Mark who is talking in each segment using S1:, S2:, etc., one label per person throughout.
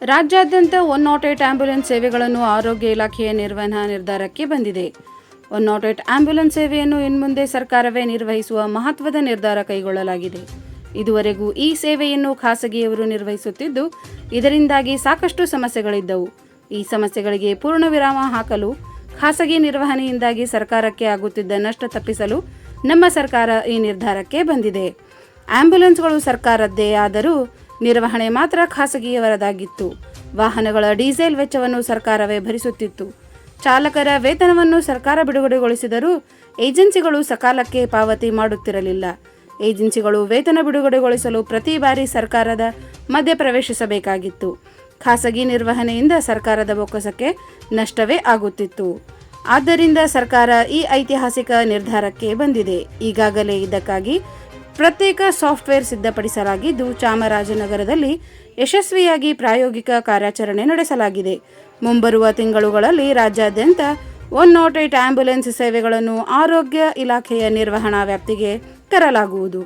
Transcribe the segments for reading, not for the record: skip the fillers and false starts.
S1: ರಾಜ್ಯಾದ್ಯಂತ 108 ಆಂಬ್ಯುಲೆನ್ಸ್ ಸೇವೆಗಳನ್ನು ಆರೋಗ್ಯ ಇಲಾಖೆಯ ನಿರ್ವಹಣಾ ನಿರ್ಧಾರಕ್ಕೆ ಬಂದಿದೆ. 108 ಆಂಬ್ಯುಲೆನ್ಸ್ ಸೇವೆಯನ್ನು ಇನ್ಮುಂದೆ ಸರ್ಕಾರವೇ ನಿರ್ವಹಿಸುವ ಮಹತ್ವದ ನಿರ್ಧಾರ ಕೈಗೊಳ್ಳಲಾಗಿದೆ. ಇದುವರೆಗೂ ಈ ಸೇವೆಯನ್ನು ಖಾಸಗಿಯವರು ನಿರ್ವಹಿಸುತ್ತಿದ್ದು, ಇದರಿಂದಾಗಿ ಸಾಕಷ್ಟು ಸಮಸ್ಯೆಗಳಿದ್ದವು. ಈ ಸಮಸ್ಯೆಗಳಿಗೆ ಪೂರ್ಣ ವಿರಾಮ ಹಾಕಲು ಖಾಸಗಿ ನಿರ್ವಹಣೆಯಿಂದಾಗಿ ಸರ್ಕಾರಕ್ಕೆ ಆಗುತ್ತಿದ್ದ ನಷ್ಟ ತಪ್ಪಿಸಲು ನಮ್ಮ ಸರ್ಕಾರ ಈ ನಿರ್ಧಾರಕ್ಕೆ ಬಂದಿದೆ. ಆಂಬ್ಯುಲೆನ್ಸ್ಗಳು ಸರ್ಕಾರದ್ದೇ ಆದರೂ ನಿರ್ವಹಣೆ ಮಾತ್ರ ಖಾಸಗಿಯವರದಾಗಿತ್ತು. ವಾಹನಗಳ ಡೀಸೆಲ್ ವೆಚ್ಚವನ್ನು ಸರ್ಕಾರವೇ ಭರಿಸುತ್ತಿತ್ತು. ಚಾಲಕರ ವೇತನವನ್ನು ಸರ್ಕಾರ ಬಿಡುಗಡೆಗೊಳಿಸಿದರೂ ಏಜೆನ್ಸಿಗಳು ಸಕಾಲಕ್ಕೆ ಪಾವತಿ ಮಾಡುತ್ತಿರಲಿಲ್ಲ. ಏಜೆನ್ಸಿಗಳು ವೇತನ ಬಿಡುಗಡೆಗೊಳಿಸಲು ಪ್ರತಿ ಬಾರಿ ಸರ್ಕಾರದ ಮಧ್ಯಪ್ರವೇಶಿಸಬೇಕಾಗಿತ್ತು. ಖಾಸಗಿ ನಿರ್ವಹಣೆಯಿಂದ ಸರ್ಕಾರದ ಬೊಕ್ಕಸಕ್ಕೆ ನಷ್ಟವೇ ಆಗುತ್ತಿತ್ತು. ಆದ್ದರಿಂದ ಸರ್ಕಾರ ಈ ಐತಿಹಾಸಿಕ ನಿರ್ಧಾರಕ್ಕೆ ಬಂದಿದೆ. ಈಗಾಗಲೇ ಇದಕ್ಕಾಗಿ ಪ್ರತ್ಯೇಕ ಸಾಫ್ಟ್ವೇರ್ ಸಿದ್ಧಪಡಿಸಲಾಗಿದ್ದು, ಚಾಮರಾಜನಗರದಲ್ಲಿ ಯಶಸ್ವಿಯಾಗಿ ಪ್ರಾಯೋಗಿಕ ಕಾರ್ಯಾಚರಣೆ ನಡೆಸಲಾಗಿದೆ. ಮುಂಬರುವ ತಿಂಗಳುಗಳಲ್ಲಿ ರಾಜ್ಯಾದ್ಯಂತ 108 ಆಂಬ್ಯುಲೆನ್ಸ್ ಸೇವೆಗಳನ್ನು ಆರೋಗ್ಯ ಇಲಾಖೆಯ ನಿರ್ವಹಣಾ ವ್ಯಾಪ್ತಿಗೆ ತರಲಾಗುವುದು.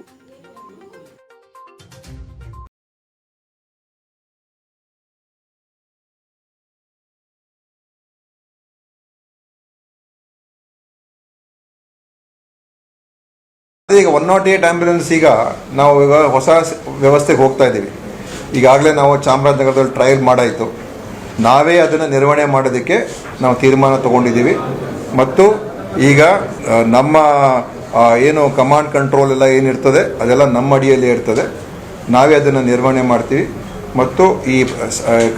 S2: ಈಗ 108 ಆಂಬ್ಯುಲೆನ್ಸ್ ನಾವು ಈಗ ಹೊಸ ವ್ಯವಸ್ಥೆಗೆ ಹೋಗ್ತಾ ಇದ್ದೀವಿ. ಈಗಾಗಲೇ ನಾವು ಚಾಮರಾಜನಗರದಲ್ಲಿ ಟ್ರಯಲ್ ಮಾಡಾಯಿತು. ನಾವೇ ಅದನ್ನು ನಿರ್ವಹಣೆ ಮಾಡೋದಕ್ಕೆ ನಾವು ತೀರ್ಮಾನ ತೊಗೊಂಡಿದ್ದೀವಿ. ಮತ್ತು ಈಗ ನಮ್ಮ ಏನು ಕಮಾಂಡ್ ಕಂಟ್ರೋಲ್ ಎಲ್ಲ ಏನಿರ್ತದೆ ಅದೆಲ್ಲ ನಮ್ಮ ಅಡಿಯಲ್ಲಿ ಇರ್ತದೆ. ನಾವೇ ಅದನ್ನು ನಿರ್ವಹಣೆ ಮಾಡ್ತೀವಿ. ಮತ್ತು ಈ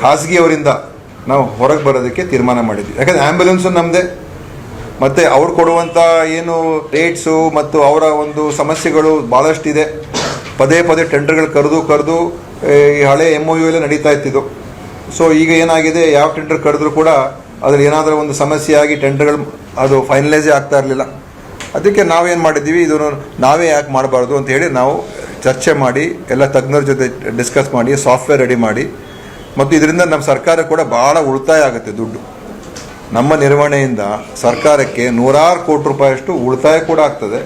S2: ಖಾಸಗಿಯವರಿಂದ ನಾವು ಹೊರಗೆ ಬರೋದಕ್ಕೆ ತೀರ್ಮಾನ ಮಾಡಿದ್ವಿ. ಯಾಕಂದರೆ ಆ್ಯಂಬುಲೆನ್ಸು ನಮ್ಮದೇ, ಮತ್ತು ಅವ್ರು ಕೊಡುವಂಥ ಏನು ರೇಟ್ಸು ಮತ್ತು ಅವರ ಒಂದು ಸಮಸ್ಯೆಗಳು ಭಾಳಷ್ಟಿದೆ. ಪದೇ ಪದೇ ಟೆಂಡರ್ಗಳು ಕರೆದು ಈ ಹಳೆ MOU ಎಲ್ಲ ನಡೀತಾ ಇತ್ತಿದ್ದು. ಸೊ ಈಗ ಏನಾಗಿದೆ, ಯಾವ ಟೆಂಡರ್ ಕರೆದ್ರೂ ಕೂಡ ಅದ್ರಲ್ಲಿ ಏನಾದರೂ ಒಂದು ಸಮಸ್ಯೆ ಆಗಿ ಟೆಂಡರ್ಗಳು ಅದು ಫೈನಲೈಸೇ ಆಗ್ತಾ ಇರಲಿಲ್ಲ. ಅದಕ್ಕೆ ನಾವೇನು ಮಾಡಿದ್ದೀವಿ, ಇದನ್ನು ನಾವೇ ಯಾಕೆ ಮಾಡಬಾರ್ದು ಅಂತ ಹೇಳಿ ನಾವು ಚರ್ಚೆ ಮಾಡಿ ಎಲ್ಲ ತಜ್ಞರ ಜೊತೆ ಡಿಸ್ಕಸ್ ಮಾಡಿ ಸಾಫ್ಟ್ವೇರ್ ರೆಡಿ ಮಾಡಿ, ಮತ್ತು ಇದರಿಂದ ನಮ್ಮ ಸರ್ಕಾರ ಕೂಡ ಭಾಳ ಉಳಿತಾಯ ಆಗುತ್ತೆ ದುಡ್ಡು. ನಮ್ಮ ನಿರ್ವಹಣೆಯಿಂದ ಸರ್ಕಾರಕ್ಕೆ 100 ಕೋಟಿ ರೂಪಾಯಿಯಷ್ಟು ಉಳಿತಾಯ ಕೂಡ ಆಗ್ತದೆ.